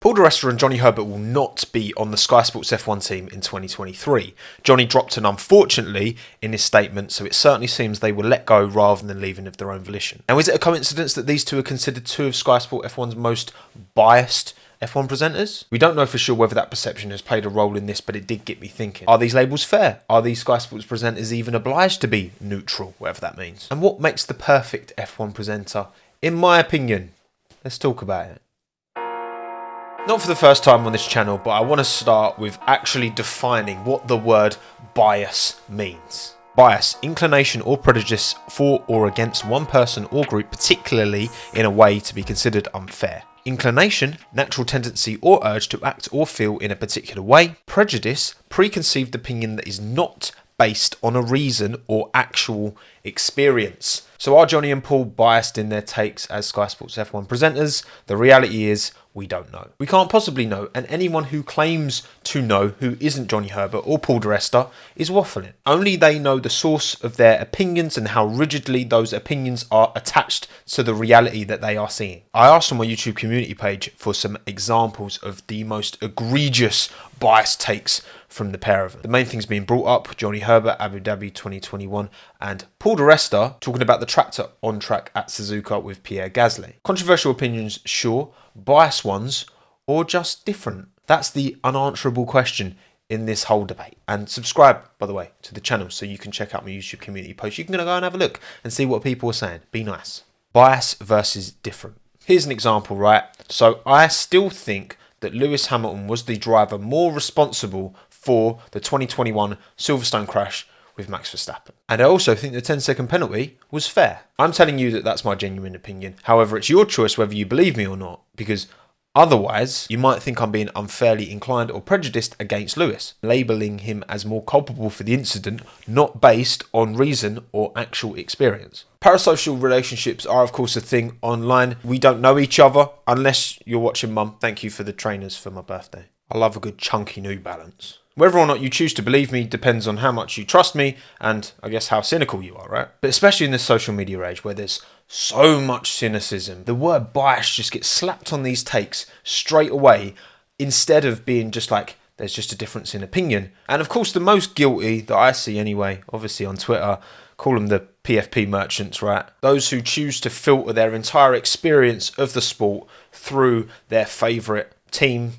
Paul di Resta and Johnny Herbert will not be on the Sky Sports F1 team in 2023. Johnny dropped an unfortunately in his statement, so it certainly seems they were let go rather than leaving of their own volition. Now, is it a coincidence that these two are considered two of Sky Sport F1's most biased F1 presenters? We don't know for sure whether that perception has played a role in this, but it did get me thinking. Are these labels fair? Are these Sky Sports presenters even obliged to be neutral, whatever that means? And what makes the perfect F1 presenter, in my opinion? Let's talk about it. Not for the first time on this channel, but I want to start with actually defining what the word bias means. Bias, inclination or prejudice for or against one person or group, particularly in a way to be considered unfair. Inclination, natural tendency or urge to act or feel in a particular way. Prejudice, preconceived opinion that is not based on a reason or actual experience. So are Johnny and Paul biased in their takes as Sky Sports F1 presenters? The reality is, we don't know. We can't possibly know, and anyone who claims to know who isn't Johnny Herbert or Paul di Resta is waffling. Only they know the source of their opinions and how rigidly those opinions are attached to the reality that they are seeing. I asked on my YouTube community page for some examples of the most egregious biased takes from the pair of them. The main things being brought up: Johnny Herbert, Abu Dhabi 2021, and Paul di Resta talking about the tractor on track at Suzuka with Pierre Gasly. Controversial opinions, sure. Biased ones, or just different? That's the unanswerable question in this whole debate. And subscribe, by the way, to the channel so you can check out my YouTube community post. You can go and have a look and see what people are saying. Be nice. Bias versus different. Here's an example, right? So I still think that Lewis Hamilton was the driver more responsible for the 2021 Silverstone crash with Max Verstappen. And I also think the 10-second penalty was fair. I'm telling you that that's my genuine opinion. However, it's your choice whether you believe me or not, because otherwise you might think I'm being unfairly inclined or prejudiced against Lewis, labelling him as more culpable for the incident, not based on reason or actual experience. Parasocial relationships are of course a thing online. We don't know each other unless you're watching Mum. Thank you for the trainers for my birthday. I love a good chunky New Balance. Whether or not you choose to believe me depends on how much you trust me and I guess how cynical you are, right? But especially in this social media age where there's so much cynicism, the word bias just gets slapped on these takes straight away instead of being just like, there's just a difference in opinion. And of course the most guilty that I see anyway, obviously on Twitter, call them the PFP merchants, right? Those who choose to filter their entire experience of the sport through their favourite team,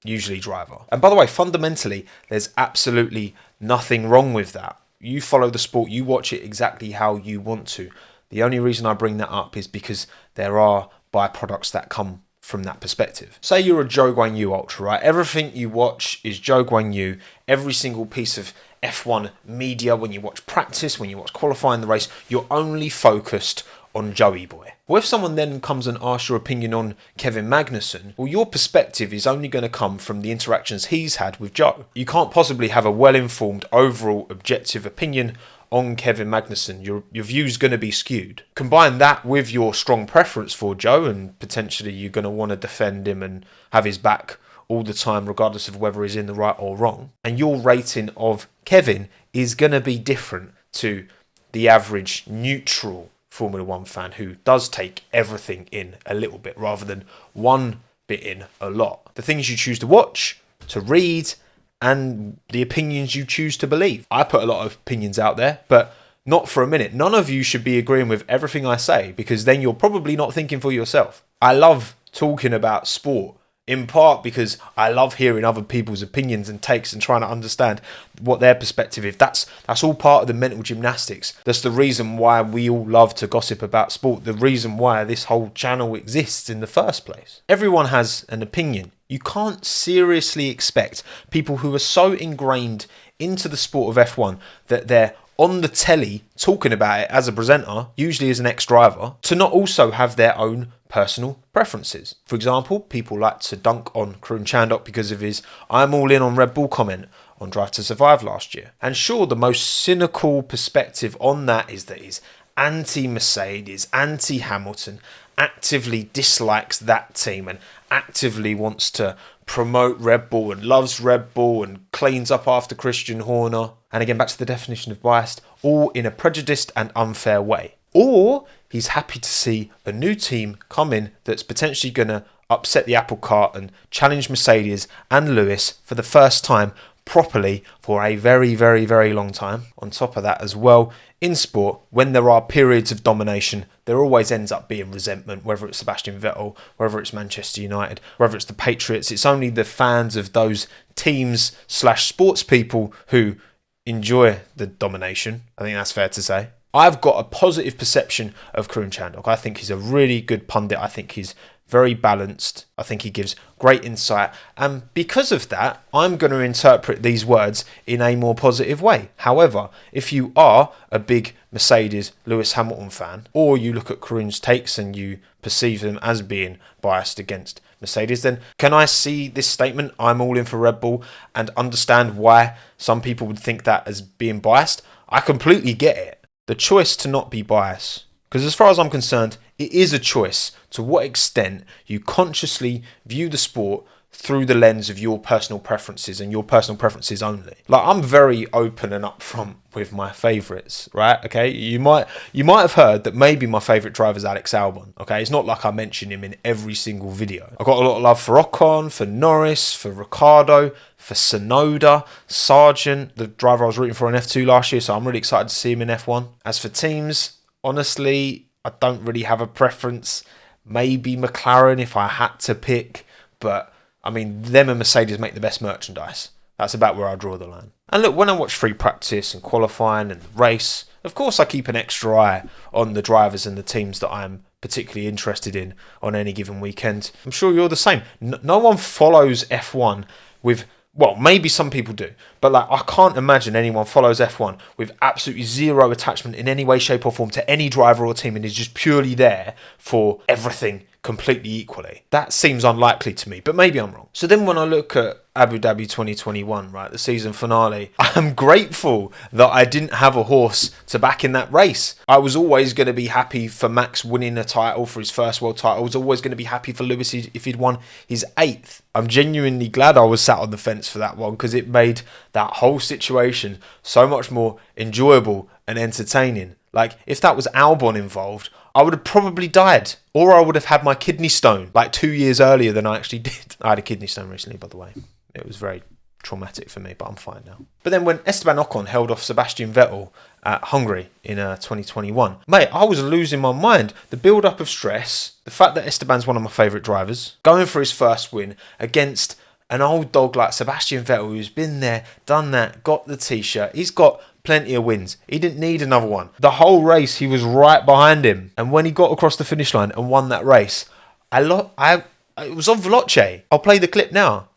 usually driver. And by the way, fundamentally, there's absolutely nothing wrong with that. You follow the sport, you watch it exactly how you want to. The only reason I bring that up is because there are byproducts that come from that perspective. Say you're a Zhou Guanyu ultra, right? Everything you watch is Zhou Guanyu. Every single piece of F1 media, when you watch practice, when you watch qualifying the race, you're only focused on Joey boy. Well, if someone then comes and asks your opinion on Kevin Magnussen, well, your perspective is only going to come from the interactions he's had with Joe. You can't possibly have a well-informed, overall, objective opinion on Kevin Magnussen. Your view's going to be skewed. Combine that with your strong preference for Joe, and potentially you're going to want to defend him and have his back all the time, regardless of whether he's in the right or wrong. And your rating of Kevin is going to be different to the average neutral Formula One fan who does take everything in a little bit rather than one bit in a lot. The things you choose to watch, to read, and the opinions you choose to believe. I put a lot of opinions out there, but not for a minute. None of you should be agreeing with everything I say, because then you're probably not thinking for yourself. I love talking about sport, in part because I love hearing other people's opinions and takes and trying to understand what their perspective is. That's all part of the mental gymnastics. That's the reason why we all love to gossip about sport, the reason why this whole channel exists in the first place. Everyone has an opinion. You can't seriously expect people who are so ingrained into the sport of F1 that they're on the telly talking about it as a presenter, usually as an ex-driver, to not also have their own personal preferences. For example, people like to dunk on Karun Chandhok because of his "I'm all in on Red Bull" comment on Drive to Survive last year. And sure, the most cynical perspective on that is that he's anti-Mercedes, anti-Hamilton, actively dislikes that team and actively wants to promote Red Bull and loves Red Bull and cleans up after Christian Horner. And again, back to the definition of biased, all in a prejudiced and unfair way. Or he's happy to see a new team come in that's potentially going to upset the apple cart and challenge Mercedes and Lewis for the first time properly for a very, very, very long time. On top of that as well, in sport, when there are periods of domination, there always ends up being resentment, whether it's Sebastian Vettel, whether it's Manchester United, whether it's the Patriots. It's only the fans of those teams / sports people who enjoy the domination. I think that's fair to say. I've got a positive perception of Karun Chandhok. I think he's a really good pundit. I think he's very balanced. I think he gives great insight. And because of that, I'm going to interpret these words in a more positive way. However, if you are a big Mercedes Lewis Hamilton fan, or you look at Karun's takes and you perceive them as being biased against Mercedes, then can I see this statement, I'm all in for Red Bull, and understand why some people would think that as being biased? I completely get it. The choice to not be biased. Because as far as I'm concerned, it is a choice to what extent you consciously view the sport through the lens of your personal preferences and your personal preferences only. Like, I'm very open and upfront with my favourites, right? Okay, you might have heard that maybe my favourite driver is Alex Albon. Okay, it's not like I mention him in every single video. I've got a lot of love for Ocon, for Norris, for Ricciardo, for Tsunoda, Sargent, the driver I was rooting for in F2 last year, so I'm really excited to see him in F1. As for teams, honestly, I don't really have a preference. Maybe McLaren if I had to pick, but I mean, them and Mercedes make the best merchandise. That's about where I draw the line. And look, when I watch free practice and qualifying and the race, of course I keep an extra eye on the drivers and the teams that I'm particularly interested in on any given weekend. I'm sure you're the same. No one follows F1 with... Well, maybe some people do, but like I can't imagine anyone follows F1 with absolutely zero attachment in any way, shape or form to any driver or team and is just purely there for everything completely equally. That seems unlikely to me, but maybe I'm wrong. So then when I look at Abu Dhabi 2021, right, the season finale, I'm grateful that I didn't have a horse to back in that race. I was always going to be happy for Max winning a title, for his first world title. I was always going to be happy for Lewis if he'd won his 8th. I'm genuinely glad I was sat on the fence for that one because it made that whole situation so much more enjoyable and entertaining. Like, if that was Albon involved, I would have probably died. Or I would have had my kidney stone like 2 years earlier than I actually did. I had a kidney stone recently, by the way. It was very traumatic for me, but I'm fine now. But then when Esteban Ocon held off Sebastian Vettel at Hungary in 2021, mate, I was losing my mind. The build-up of stress, the fact that Esteban's one of my favourite drivers, going for his first win against an old dog like Sebastian Vettel who's been there, done that, got the t-shirt. He's got plenty of wins. He didn't need another one. The whole race, he was right behind him. And when he got across the finish line and won that race, it was on Veloce. I'll play the clip now.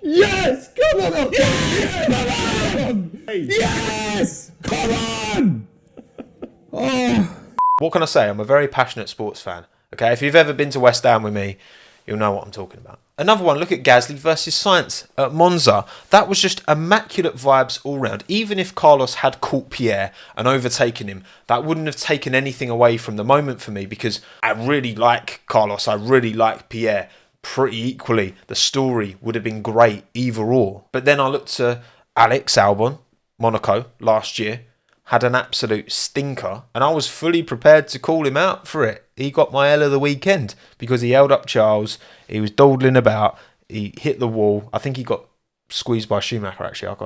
Yes! Come on! Yes! Come on! Yes! Come on! Oh. What can I say? I'm a very passionate sports fan. Okay, if you've ever been to West Ham with me, you'll know what I'm talking about. Another one, look at Gasly versus Sainz at Monza. That was just immaculate vibes all round. Even if Carlos had caught Pierre and overtaken him, that wouldn't have taken anything away from the moment for me because I really like Carlos. I really like Pierre pretty equally. The story would have been great either or. But then I looked to Alex Albon, Monaco, last year. Had an absolute stinker, and I was fully prepared to call him out for it. He got my L of the weekend because he held up Charles, he was dawdling about, he hit the wall. I think he got squeezed by Schumacher, actually.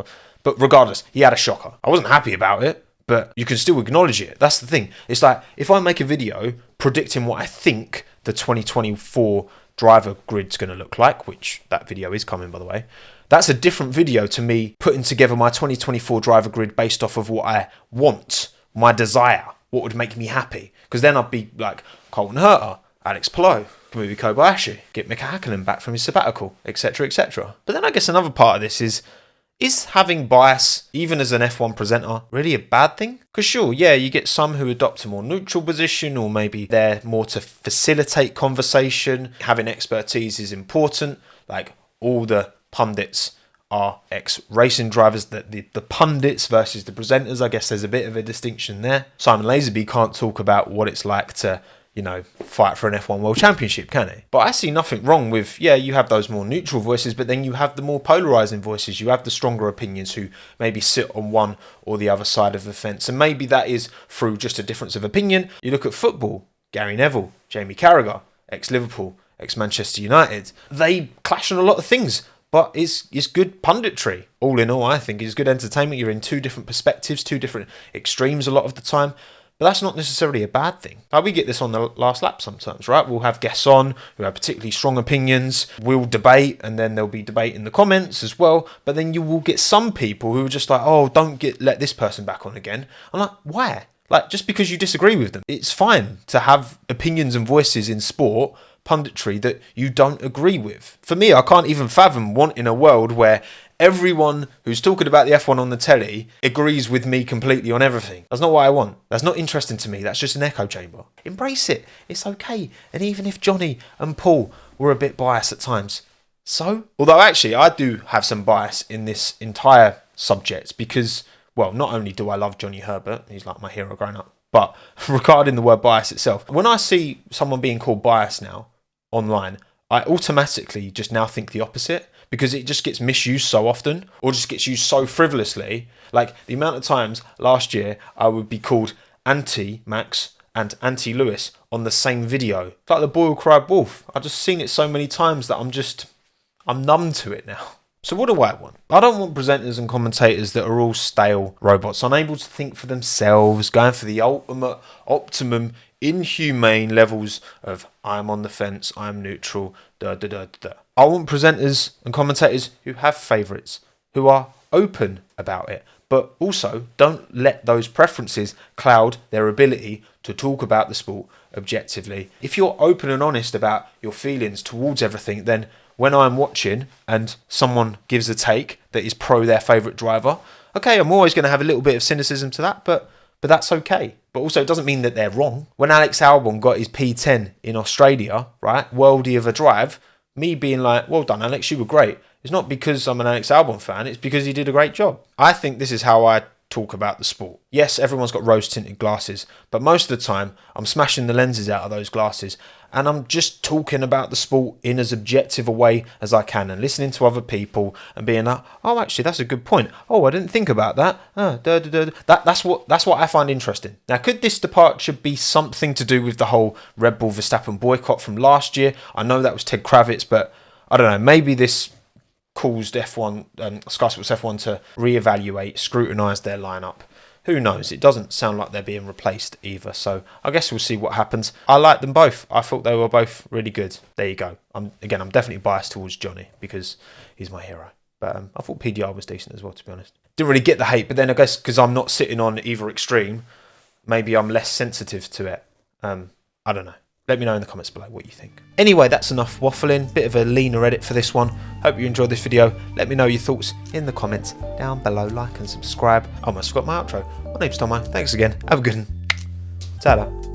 But regardless, he had a shocker. I wasn't happy about it, but you can still acknowledge it. That's the thing. It's like, if I make a video predicting what I think the 2024 driver grid's going to look like, which that video is coming, by the way, that's a different video to me putting together my 2024 driver grid based off of what I want, my desire, what would make me happy. Because then I'd be like Colton Herta, Alex Palou, maybe Kobayashi, get Mika Hakkinen back from his sabbatical, etc., etc. But then I guess another part of this is having bias, even as an F1 presenter, really a bad thing? Because sure, yeah, you get some who adopt a more neutral position, or maybe they're more to facilitate conversation. Having expertise is important, like all the pundits are ex-racing drivers, that the pundits versus the presenters, I guess there's a bit of a distinction there. Simon Lazenby can't talk about what it's like to, fight for an F1 World Championship, can he? But I see nothing wrong with, you have those more neutral voices, but then you have the more polarising voices. You have the stronger opinions who maybe sit on one or the other side of the fence. And maybe that is through just a difference of opinion. You look at football, Gary Neville, Jamie Carragher, ex-Liverpool, ex-Manchester United. They clash on a lot of things, but it's good punditry. All in all, I think it's good entertainment. You're in two different perspectives, two different extremes a lot of the time. But that's not necessarily a bad thing. We get this on the last lap sometimes, right? We'll have guests on who have particularly strong opinions. We'll debate, and then there'll be debate in the comments as well. But then you will get some people who are just like, oh, don't let this person back on again. I'm like, why? Like, just because you disagree with them. It's fine to have opinions and voices in sport, punditry, that you don't agree with. For me, I can't even fathom wanting a world where everyone who's talking about the F1 on the telly agrees with me completely on everything. That's not what I want. That's not interesting to me. That's just an echo chamber. Embrace it. It's okay. And even if Johnny and Paul were a bit biased at times, so? Although actually I do have some bias in this entire subject because, well, not only do I love Johnny Herbert, he's like my hero growing up, but regarding the word bias itself, when I see someone being called biased now online, I automatically just now think the opposite, because it just gets misused so often, or just gets used so frivolously. Like the amount of times last year I would be called anti-Max and anti-Lewis on the same video. It's like the boy who cried wolf. I've just seen it so many times that I'm numb to it now. So what do I want? I don't want presenters and commentators that are all stale robots, unable to think for themselves, going for the optimum inhumane levels of I'm on the fence, I'm neutral, I want presenters and commentators who have favourites, who are open about it, but also don't let those preferences cloud their ability to talk about the sport objectively. If you're open and honest about your feelings towards everything, then when I'm watching and someone gives a take that is pro their favourite driver, okay, I'm always going to have a little bit of cynicism to that, but that's okay. But also, it doesn't mean that they're wrong. When Alex Albon got his P10 in Australia, right, worldie of a drive, me being like, well done, Alex, you were great. It's not because I'm an Alex Albon fan, it's because he did a great job. I think this is how I talk about the sport. Yes, everyone's got rose-tinted glasses, but most of the time, I'm smashing the lenses out of those glasses, and I'm just talking about the sport in as objective a way as I can, and listening to other people and being like, oh, actually, that's a good point. Oh, I didn't think about that. That's what I find interesting. Now, could this departure be something to do with the whole Red Bull Verstappen boycott from last year? I know that was Ted Kravitz, but I don't know. Maybe this caused F1, Sky Sports F1 to reevaluate, scrutinise their lineup. Who knows? It doesn't sound like they're being replaced either, so I guess we'll see what happens. I like them both. I thought they were both really good. There you go. I'm definitely biased towards Johnny because he's my hero. But I thought PDR was decent as well, to be honest. Didn't really get the hate, but then I guess because I'm not sitting on either extreme, maybe I'm less sensitive to it. I don't know. Let me know in the comments below what you think. Anyway, that's enough waffling. Bit of a leaner edit for this one. Hope you enjoyed this video. Let me know your thoughts in the comments down below. Like and subscribe. I almost forgot my outro. My name's Tommo. Thanks again. Have a good one. Ta-da.